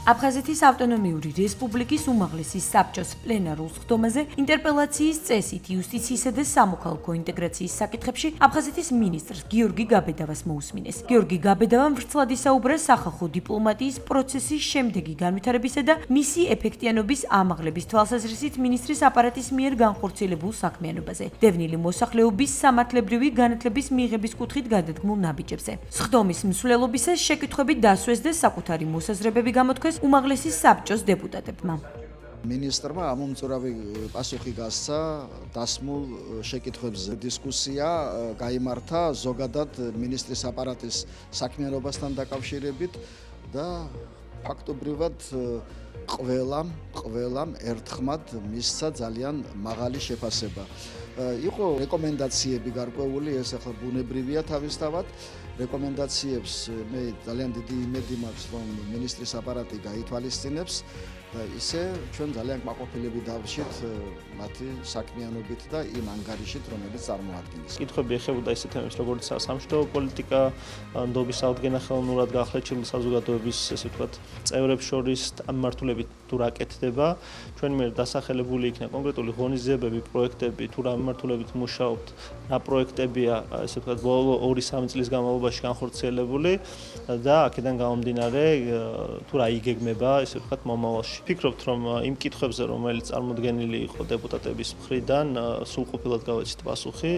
აფხაზეთის ავტონომიური რესპუბლიკის უმაღლესი საბჭოს პლენარულ სხდომაზე ინტერპელაციის წესით იუსტიციისა და სამოქალაქო ინტეგრაციის საკითხებში აფხაზეთის მინისტრს გიორგი გაბედავას მოусმინეს. გიორგი გაბედავამ ვრცლად ისაუბრა სახალხო დიპლომატიის პროცესის შემდეგი განვითარებისა და მისი ეფექტიანობის ამაღლების თვალსაზრისით მინისტრის აპარატის მიერ განხორციელებულ საქმიანობაზე. დევნილი მოსახლეობის სამართლებრივი განათლების მიღების კუთხით გადადგმულ ნაბიჯებზე. სხდომის მსვლელობისას შეკითხვები დასვეს და საკუთარი მოსაზრებები გამოთქვეს უმაღლესი საბჭოს დეპუტატებმა. მინისტრმა ამომწურავი პასუხი გასცა დასმულ შეკითხვებზე. დისკუსია გაიმართა ზოგადად მინისტრის აპარატის საქმიანობასთან დაკავშირებით და ფაქტობრივად ყველამ ერთხმად მისცა ძალიან მაღალი შეფასება. იყო რეკომენდაციები გარკვეული, ეს ახლა ბუნებრივია თავისთავად. რეკომენდაციებს მე ძალიან დიდი იმედი მაქვს, რომ მინისტრის აპარატი გაითვალისწინებს და ისე ჩვენ ძალიან კმაყოფილები დავშით მათი საქმიანობით და იმ ანგარიშით, რომელიც წარმოადგენს. კითხვები ეხებოდა ისეთ თემებს, როგორც სამშვიდობო პოლიტიკა, ნდობის აღდგენა ხელოვნურად გახლეჩილი საზოგადოების, ესე ვთქვათ, წევრებს შორის მიმართულებით თუ რა კეთდება, ჩვენ მიერ დასახელებული იქნა კონკრეტული ღონისძიებები, პროექტები, თუ რა მიმართულებით მუშაობთ, რა პროექტებია, ესე ვთქვათ, ბოლო 2-3 წლის განმავლობაში განხორციელებული და აქედან გამომდინარე, თუ რა იგეგმება, ესე ვთქვათ, მომავალში. ვფიქრობთ, რომ იმ კითხვებზე, რომელიც წარმოდგენილი იყო დეპუტატების მხრიდან, სრულყოფილად გავეცით პასუხი.